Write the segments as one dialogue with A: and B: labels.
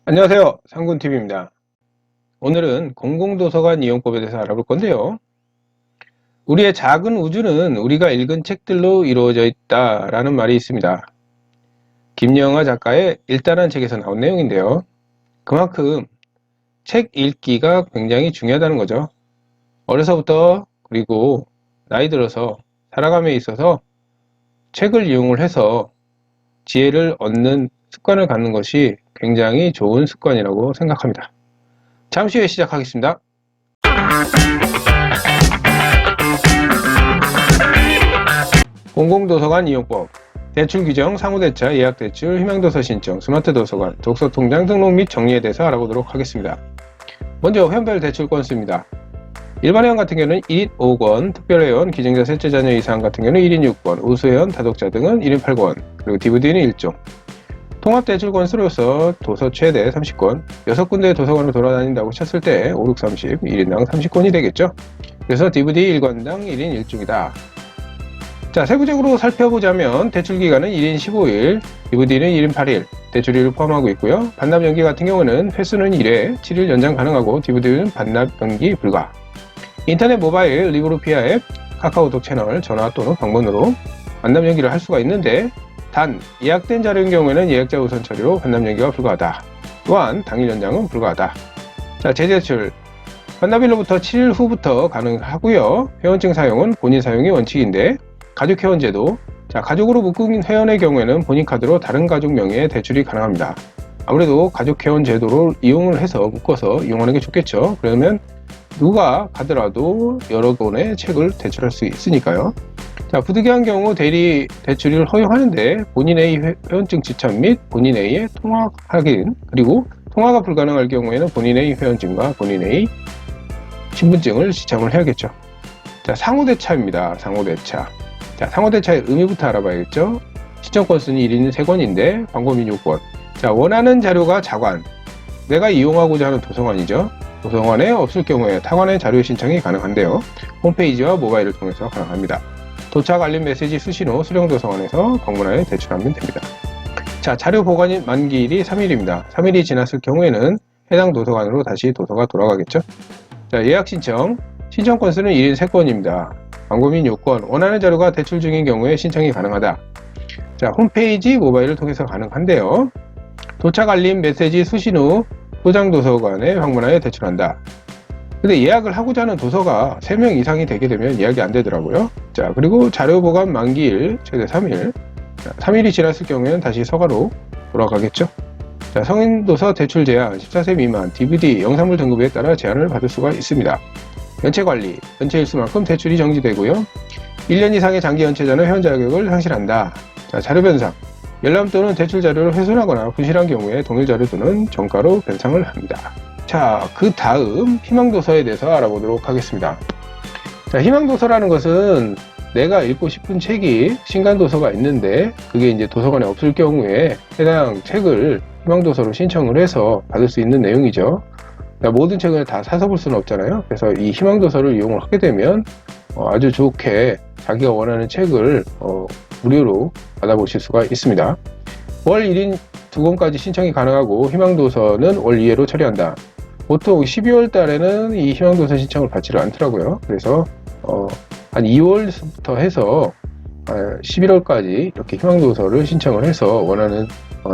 A: 안녕하세요. 상군TV입니다. 오늘은 공공도서관 이용법에 대해서 알아볼 건데요. 우리의 작은 우주는 우리가 읽은 책들로 이루어져 있다라는 말이 있습니다. 김영하 작가의 일단한 책에서 나온 내용인데요. 그만큼 책 읽기가 굉장히 중요하다는 거죠. 어려서부터 그리고 나이 들어서 살아감에 있어서 책을 이용을 해서 지혜를 얻는 습관을 갖는 것이 굉장히 좋은 습관이라고 생각합니다. 잠시 후에 시작하겠습니다. 공공도서관 이용법, 대출규정, 상호대차, 예약대출, 희망도서 신청, 스마트도서관, 독서통장 등록 및 정리에 대해서 알아보도록 하겠습니다. 먼저 회원별 대출 건수입니다. 일반 회원 같은 경우는 1인 5권, 특별회원, 기증자 셋째 자녀 이상 같은 경우는 1인 6권, 우수회원, 다독자 등은 1인 8권, 그리고 DVD는 1종. 통합대출 건수로서 도서 최대 30권, 6군데 도서관을 돌아다닌다고 쳤을 때 5, 6, 30, 1인당 30권이 되겠죠. 그래서 DVD 1권당 1인 1종이다. 자, 세부적으로 살펴보자면 대출기간은 1인 15일, DVD는 1인 8일, 대출일을 포함하고 있고요. 반납 연기 같은 경우는 횟수는 1회, 7일 연장 가능하고 DVD는 반납 연기 불가. 인터넷 모바일, 리브로피아 앱, 카카오톡 채널, 전화 또는 방문으로 반납 연기를 할 수가 있는데 단, 예약된 자료인 경우에는 예약자 우선 처리로 반납 연기가 불가하다. 또한 당일 연장은 불가하다. 자, 재대출. 반납일로부터 7일 후부터 가능하고요. 회원증 사용은 본인 사용이 원칙인데 가족 회원 제도. 자, 가족으로 묶은 회원의 경우에는 본인 카드로 다른 가족 명의의 대출이 가능합니다. 아무래도 가족 회원 제도를 이용을 해서 묶어서 이용하는 게 좋겠죠. 그러면 누가 가더라도 여러 권의 책을 대출할 수 있으니까요. 자, 부득이한 경우 대리 대출을 허용하는데 본인의 회원증 지참 및 본인의 통화 확인, 그리고 통화가 불가능할 경우에는 본인의 회원증과 본인의 신분증을 지참을 해야겠죠. 자, 상호대차입니다. 상호대차. 자, 상호대차의 의미부터 알아봐야겠죠. 신청 건수는 1인 3권인데 광고 및 요건. 자, 원하는 자료가 자관, 내가 이용하고자 하는 도서관이죠. 도서관에 없을 경우에 타관의 자료 신청이 가능한데요. 홈페이지와 모바일을 통해서 가능합니다. 도착 알림 메시지 수신 후 수령도서관에서 방문하여 대출하면 됩니다. 자, 자료 보관 만기일이 3일입니다. 3일이 지났을 경우에는 해당 도서관으로 다시 도서가 돌아가겠죠. 자, 예약 신청. 신청 건수는 1인 3건입니다. 광고 및 요건. 원하는 자료가 대출 중인 경우에 신청이 가능하다. 자, 홈페이지, 모바일을 통해서 가능한데요. 도착 알림 메시지 수신 후 소장 도서관에 방문하여 대출한다. 근데 예약을 하고자 하는 도서가 3명 이상이 되게 되면 예약이 안 되더라고요. 자, 그리고 자료 보관 만기일 최대 3일. 자, 3일이 지났을 경우에는 다시 서가로 돌아가겠죠. 자, 성인도서 대출 제한 14세 미만, DVD, 영상물 등급에 따라 제한을 받을 수가 있습니다. 연체 관리, 연체 일수만큼 대출이 정지되고요. 1년 이상의 장기 연체자는 회원 자격을 상실한다. 자, 자료 변상. 열람 또는 대출 자료를 훼손하거나 분실한 경우에 동일 자료 또는 정가로 변상을 합니다. 자, 그 다음 희망도서에 대해서 알아보도록 하겠습니다. 자, 희망도서라는 것은 내가 읽고 싶은 책이 신간도서가 있는데 그게 이제 도서관에 없을 경우에 해당 책을 희망도서로 신청을 해서 받을 수 있는 내용이죠. 그러니까 모든 책을 다 사서 볼 수는 없잖아요. 그래서 이 희망도서를 이용을 하게 되면 아주 좋게 자기가 원하는 책을 무료로 받아보실 수가 있습니다. 월 1인 2권까지 신청이 가능하고 희망도서는 월 2회로 처리한다. 보통 12월 달에는 이 희망도서 신청을 받지를 않더라고요. 그래서 한 2월부터 해서 11월까지 이렇게 희망도서를 신청을 해서 원하는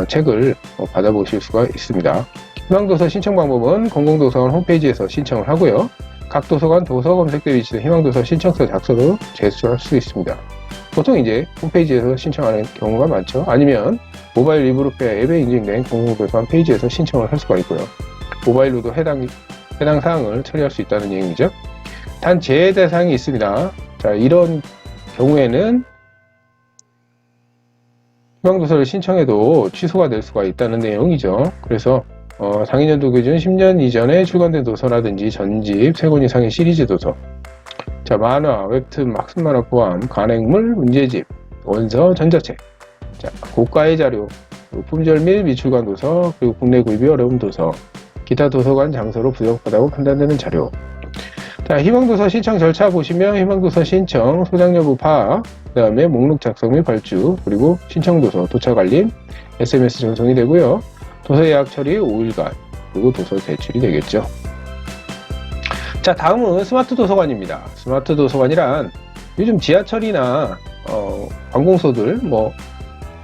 A: 책을 받아보실 수가 있습니다. 희망도서 신청 방법은 공공도서관 홈페이지에서 신청을 하고요. 각 도서관 도서 검색대에 위치된 희망도서 신청서 작성으로 제출할 수 있습니다. 보통 이제 홈페이지에서 신청하는 경우가 많죠. 아니면 모바일 리브로피아 앱에 인증된 공공도서관 페이지에서 신청을 할 수가 있고요. 모바일로도 해당 사항을 처리할 수 있다는 얘기죠. 단 제외 대상이 있습니다. 자, 이런 경우에는 희망도서를 신청해도 취소가 될 수가 있다는 내용이죠. 그래서 상위년도 기준 10년 이전에 출간된 도서라든지 전집 3권 이상의 시리즈 도서, 자, 만화, 웹툰, 학습만화 포함, 간행물, 문제집, 원서, 전자책, 자, 고가의 자료, 품절 및 미출간 도서, 그리고 국내 구입이 어려운 도서, 기타 도서관 장소로 부적하다고 판단되는 자료. 자, 희망도서 신청 절차 보시면 희망도서 신청, 소장 여부 파악, 그 다음에 목록 작성 및 발주, 그리고 신청도서, 도착 알림, SMS 전송이 되고요. 도서 예약 처리 5일간, 그리고 도서 대출이 되겠죠. 자, 다음은 스마트 도서관입니다. 스마트 도서관이란 요즘 지하철이나 관공서들,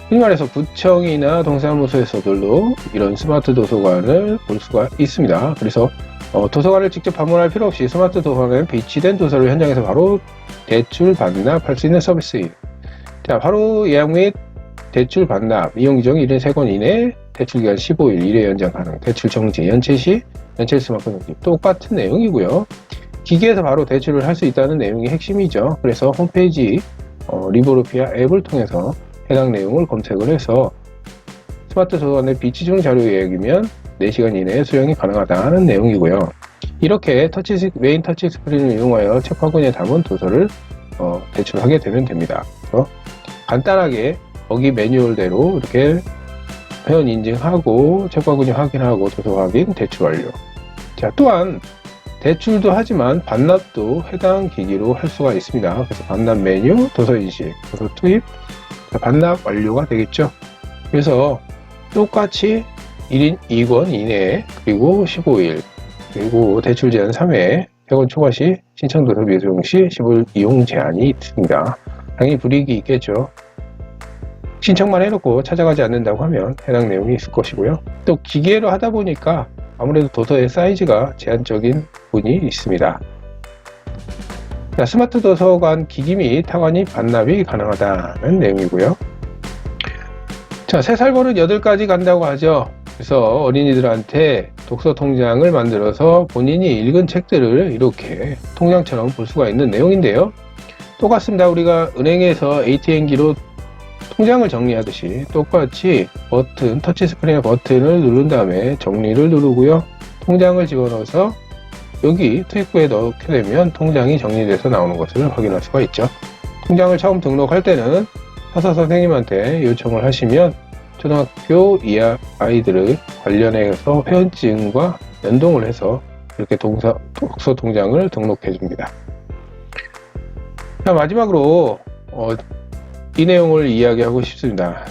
A: 흔히 말해서 구청이나 동사무소에서들도 이런 스마트 도서관을 볼 수가 있습니다. 그래서 도서관을 직접 방문할 필요 없이 스마트 도서관에 비치된 도서를 현장에서 바로 대출 반납할 수 있는 서비스. 자, 바로 예약 및 대출 반납, 이용 규정 1인 3건 이내, 대출 기간 15일 1회 연장 가능, 대출 정지, 연체 시, 연체 스마트폰 똑같은 내용이고요. 기기에서 바로 대출을 할 수 있다는 내용이 핵심이죠. 그래서 홈페이지 리보르피아 앱을 통해서 해당 내용을 검색을 해서 스마트 도서관의 비치 중 자료 예약이면 4시간 이내에 수령이 가능하다는 내용이고요. 이렇게 메인 터치 스크린을 이용하여 책바구니에 담은 도서를 대출하게 되면 됩니다. 그래서 간단하게 거기 매뉴얼대로 이렇게 회원 인증하고 책바구니 확인하고 도서 확인, 대출 완료. 자, 또한 대출도 하지만 반납도 해당 기기로 할 수가 있습니다. 그래서 반납 메뉴, 도서 인식, 도서 투입, 반납 완료가 되겠죠. 그래서 똑같이 1인 2권 이내에, 그리고 15일, 그리고 대출 제한 3회, 100원 초과 시 신청 도서 배송 시 15일 이용 제한이 있습니다. 당연히 불이익이 있겠죠. 신청만 해놓고 찾아가지 않는다고 하면 해당 내용이 있을 것이고요. 또 기계로 하다 보니까 아무래도 도서의 사이즈가 제한적인 부분이 있습니다. 자, 스마트 도서관 기기 및 타관이 반납이 가능하다는 내용이고요. 자, 3살 버릇 8가지 간다고 하죠. 그래서 어린이들한테 독서 통장을 만들어서 본인이 읽은 책들을 이렇게 통장처럼 볼 수가 있는 내용인데요. 똑같습니다. 우리가 은행에서 ATM기로 통장을 정리하듯이 똑같이 터치스크린의 버튼을 누른 다음에 정리를 누르고요. 통장을 집어넣어서 여기 투입구에 넣게 되면 통장이 정리돼서 나오는 것을 확인할 수가 있죠. 통장을 처음 등록할 때는 사서 선생님한테 요청을 하시면 초등학교 이하 아이들을 관련해서 회원증과 연동을 해서 이렇게 독서 통장을 등록해 줍니다. 자, 마지막으로 이 내용을 이야기하고 싶습니다.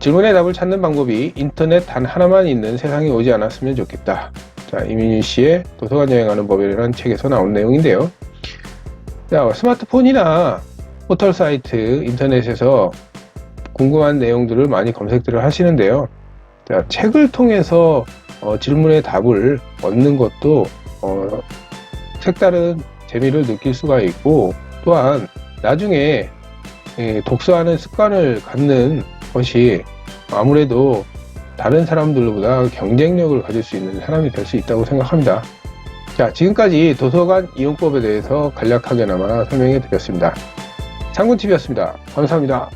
A: 질문의 답을 찾는 방법이 인터넷 단 하나만 있는 세상이 오지 않았으면 좋겠다. 자, 이민윤 씨의 도서관 여행하는 법이라는 책에서 나온 내용인데요. 자, 스마트폰이나 포털 사이트, 인터넷에서 궁금한 내용들을 많이 검색들을 하시는데요. 자, 책을 통해서 질문의 답을 얻는 것도 색다른 재미를 느낄 수가 있고, 또한 나중에 독서하는 습관을 갖는 것이 아무래도 다른 사람들보다 경쟁력을 가질 수 있는 사람이 될 수 있다고 생각합니다. 자, 지금까지 도서관 이용법에 대해서 간략하게나마 설명해 드렸습니다. 장군TV였습니다. 감사합니다.